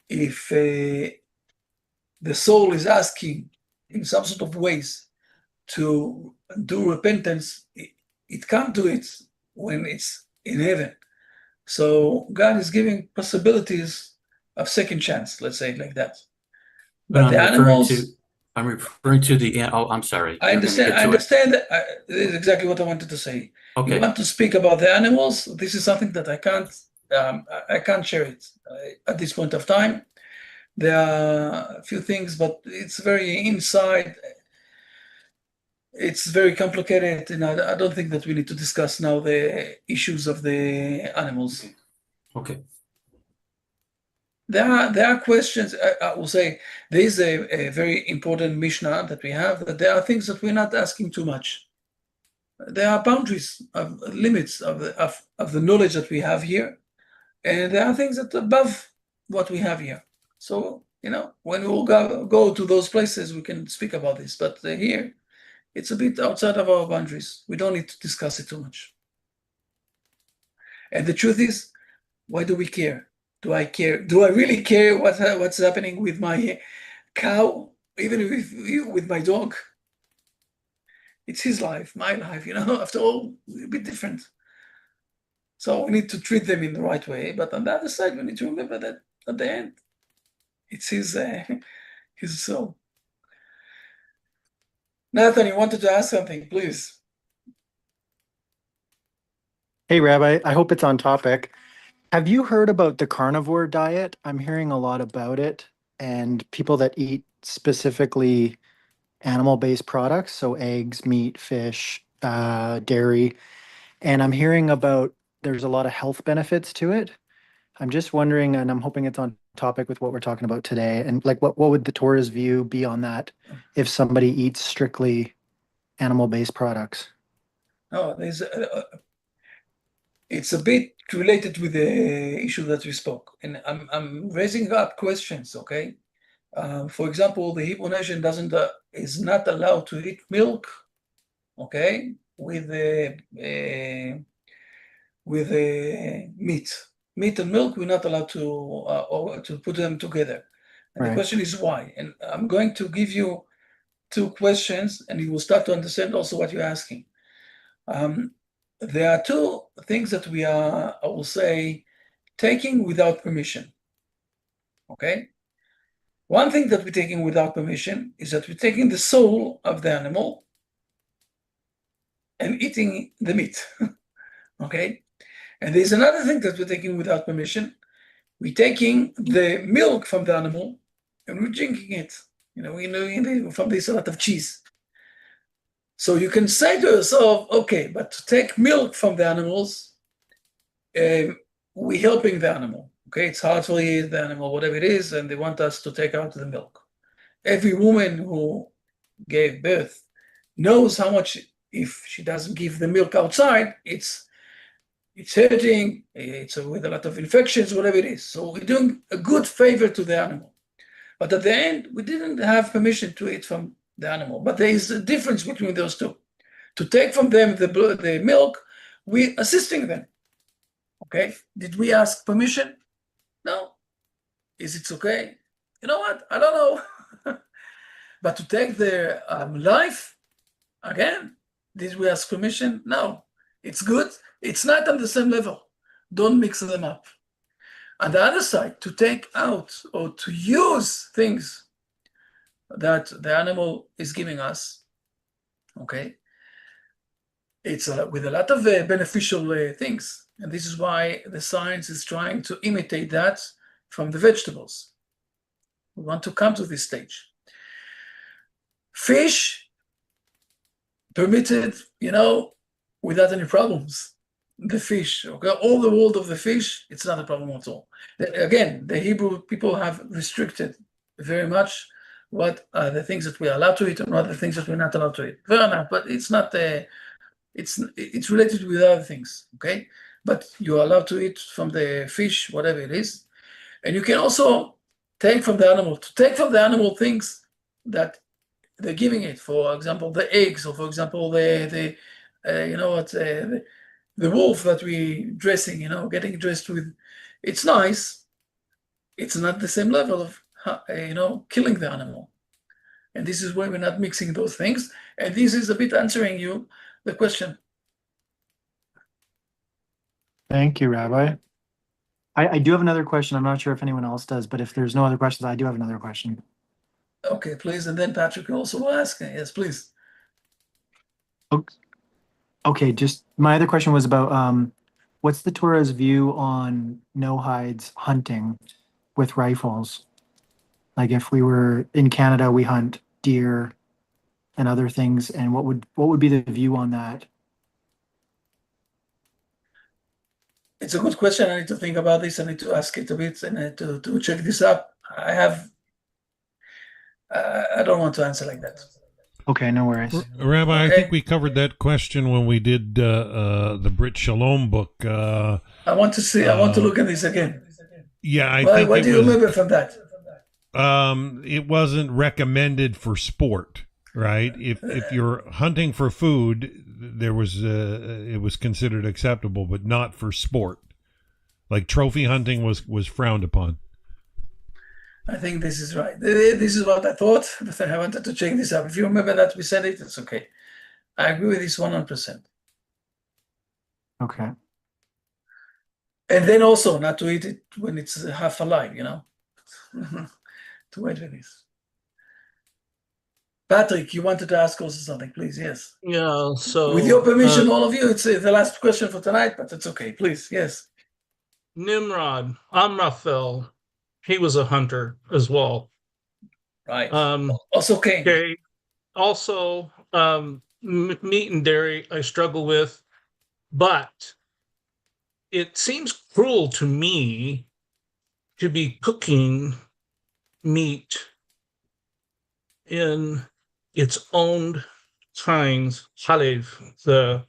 if the soul is asking in some sort of ways to do repentance, it can't do it when it's in heaven. So God is giving possibilities of second chance, let's say it like that. But the animals, I'm referring to the. Oh, I'm sorry. I understand that. This is exactly what I wanted to say. Okay. You want to speak about the animals? This is something that I can't share it at this point of time. There are a few things, but it's very inside. It's very complicated, and I don't think that we need to discuss now the issues of the animals. Okay. There are questions. I will say there is a very important Mishnah that we have, that there are things that we're not asking too much. There are boundaries of limits of the knowledge that we have here, and there are things that are above what we have here. So when we will go to those places, we can speak about this. But here, it's a bit outside of our boundaries. We don't need to discuss it too much. And the truth is, why do we care? Do I care? Do I really care what's happening with my cow, even with my dog? It's his life, my life, after all, a bit different. So we need to treat them in the right way. But on the other side, we need to remember that at the end, it's his soul. Nathan, you wanted to ask something, please. Hey, Rabbi, I hope it's on topic. Have you heard about the carnivore diet? I'm hearing a lot about it, and people that eat specifically animal-based products, so eggs, meat, fish, dairy. And I'm hearing about there's a lot of health benefits to it. I'm just wondering, and I'm hoping it's on topic with what we're talking about today. And like, what would the Torah's view be on that if somebody eats strictly animal-based products? No, there's it's a bit related with the issue that we spoke, and I'm raising up questions. Okay, for example, the Hebrew nation is not allowed to eat milk. Okay, with meat and milk, we're not allowed to put them together. And Right. The question is why. And I'm going to give you 2 questions, and you will start to understand also what you're asking. There are 2 things that we are, I will say, taking without permission. Okay? One thing that we're taking without permission is that we're taking the soul of the animal and eating the meat. Okay, and there's another thing that we're taking without permission. We're taking the milk from the animal and we're drinking it. We know from this a lot of cheese. So you can say to yourself, okay, but to take milk from the animals, we're helping the animal. Okay, it's hard for the animal, whatever it is, and they want us to take out the milk. Every woman who gave birth knows how much, if she doesn't give the milk outside, it's hurting, it's with a lot of infections, whatever it is. So we're doing a good favor to the animal. But at the end, we didn't have permission to eat from the animal. But there is a difference between those two. To take from them the milk, we're assisting them. Okay? Did we ask permission? No. Is it okay? You know what? I don't know. But to take their life, again, did we ask permission? No. It's good. It's not on the same level. Don't mix them up. On the other side, to take out or to use things that the animal is giving us, okay, it's with a lot of beneficial things. And this is why the science is trying to imitate that from the vegetables. We want to come to this stage. Fish, permitted, without any problems. The fish, okay, all the world of the fish, it's not a problem at all. Again, the Hebrew people have restricted very much what are the things that we are allowed to eat and what are the things that we're not allowed to eat. Fair enough, but it's not it's related with other things, okay? But you're allowed to eat from the fish, whatever it is. And you can also take from the animal, things that they're giving it. For example, the eggs, or for example, the wolf that we dressing, getting dressed with. It's nice. It's not the same level of, killing the animal. And this is why we're not mixing those things. And this is a bit answering you the question. Thank you, Rabbi. I do have another question. I'm not sure if anyone else does, but if there's no other questions, I do have another question. Okay, please. And then Patrick also will ask. Yes, please. Okay, just my other question was about what's the Torah's view on Noahide's hunting with rifles? Like if we were in Canada, we hunt deer and other things, and what would be the view on that? It's a good question. I need to think about this. I need to ask it a bit and to check this up. I don't want to answer like that. Okay, no worries. Rabbi, Okay. I think we covered that question when we did the Brit Shalom book. I want to see. I want to look at this again. Yeah, I What think do you remember from that? it wasn't recommended for sport, right? If you're hunting for food, there was it was considered acceptable, but not for sport. Like trophy hunting was frowned upon. I think this is right. This is what I thought, but I wanted to check this up. If you remember that we said it, it's okay. I agree with this 100%. Okay. And then also not to eat it when it's half alive, to wait for this. Patrick, you wanted to ask also something, please? Yes. Yeah. So With your permission, all of you, it's the last question for tonight, but it's okay. Please, yes. Nimrod, Amraphel, he was a hunter as well. Right. Also Cain. Okay. Also, meat and dairy I struggle with, but it seems cruel to me to be cooking meat in its own times, halev, the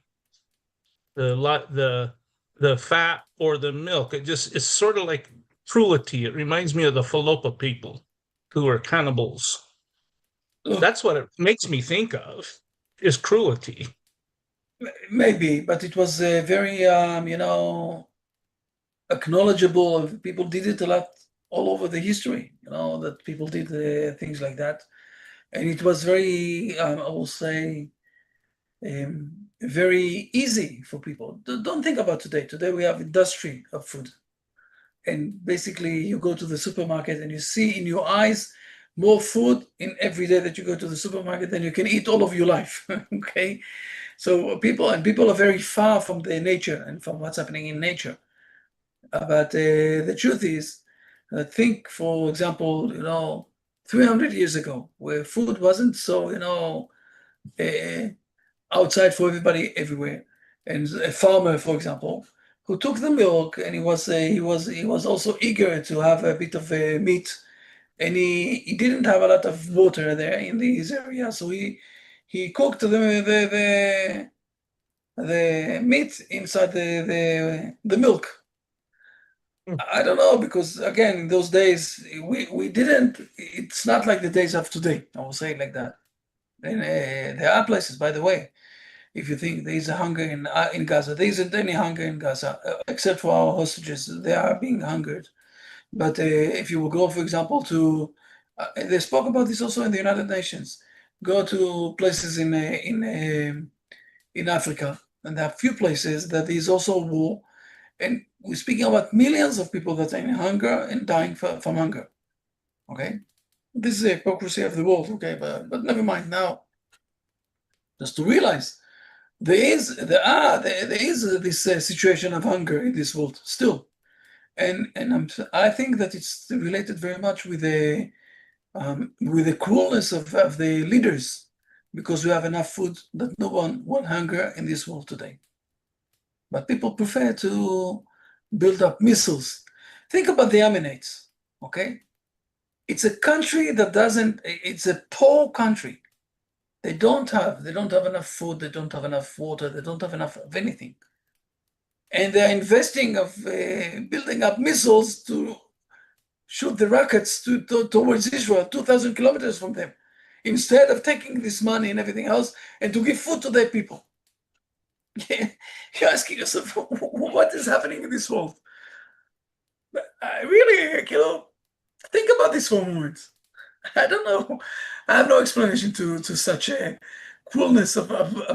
fat or the milk. It's sort of like cruelty. It reminds me of the Falopa people who are cannibals. That's what it makes me think of, is cruelty. Maybe, but it was very, acknowledgeable. People did it a lot all over the history, that people did things like that. And it was very, I will say, very easy for people. Don't think about today. Today we have industry of food. And basically you go to the supermarket and you see in your eyes more food in every day that you go to the supermarket than you can eat all of your life, okay? So people are very far from the nature and from what's happening in nature. But the truth is, think, for example, 300 years ago, where food wasn't so, uh, outside for everybody everywhere. And a farmer, for example, who took the milk, and he was also eager to have a bit of meat, and he didn't have a lot of water there in these areas, so he cooked the meat inside the milk. I don't know, because again, in those days we didn't. It's not like the days of today. I will say it like that. And there are places, by the way. If you think there is a hunger in Gaza, there isn't any hunger in Gaza except for our hostages. They are being hungered. But if you will go, for example, to they spoke about this also in the United Nations. Go to places in Africa, and there are few places that there is also war, and we're speaking about millions of people that are in hunger and dying from hunger. Okay, this is the hypocrisy of the world. Okay, but never mind. Now, just to realize there is this situation of hunger in this world still, and I think that it's related very much with the coolness of the leaders, because we have enough food that no one will hunger in this world today. But people prefer to build up missiles. Think about the Ammonites, okay? It's a country that it's a poor country. They don't have enough food, they don't have enough water, they don't have enough of anything. And they're investing of building up missiles to shoot the rockets towards Israel, 2,000 kilometers from them, instead of taking this money and everything else and to give food to their people. You're asking yourself, what is happening in this world? But I really, think about this for a moment. I don't know. I have no explanation to such a coolness of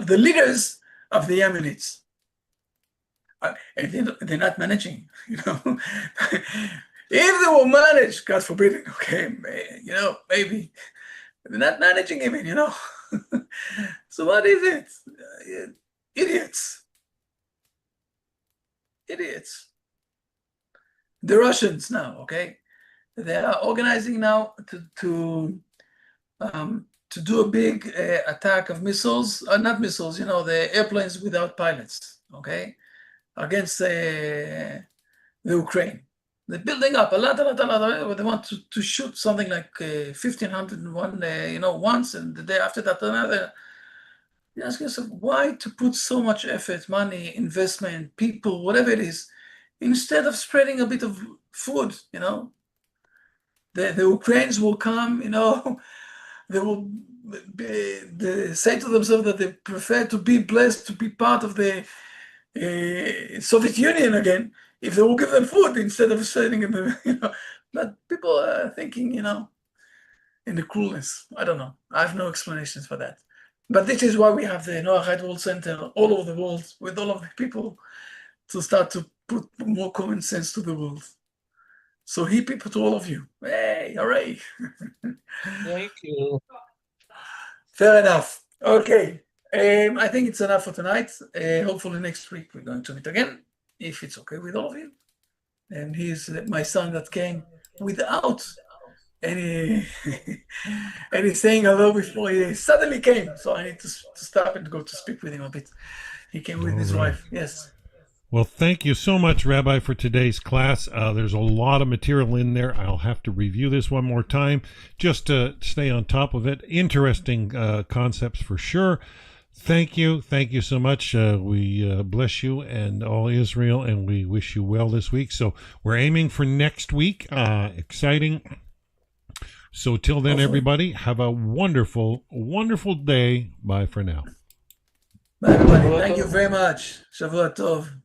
the leaders of the Ammonites. And they're not managing, If they will manage, God forbid, okay, maybe they're not managing even, So what is it? Idiots. The Russians now, okay, they are organizing now to do a big attack of missiles, not missiles, the airplanes without pilots, okay, against the Ukraine. They're building up a lot. They want to shoot something like 1,501, once, and the day after that another. You ask yourself, why to put so much effort, money, investment, people, whatever it is, instead of spreading a bit of food, The Ukrainians will come, they will say to themselves that they prefer to be blessed, to be part of the Soviet Union again, if they will give them food instead of spreading them, But people are thinking, in the coolness. I don't know. I have no explanations for that. But this is why we have the Noahide World Center all over the world with all of the people to start to put more common sense to the world. So hippie to all of you. Hey, hooray. Thank you. Fair enough. Okay. I think it's enough for tonight. Hopefully next week we're going to meet again, if it's okay with all of you. And he's my son that came without any saying hello before he suddenly came. So I need to stop and go to speak with him a bit. He came with his wife. Yes. Well, thank you so much, Rabbi, for today's class. There's a lot of material in there. I'll have to review this one more time just to stay on top of it. Interesting concepts for sure. Thank you. Thank you so much. We bless you and all Israel, and we wish you well this week. So we're aiming for next week. Exciting. So till then, everybody, have a wonderful, wonderful day. Bye for now. Bye, everybody. Thank you very much. Shavua Tov.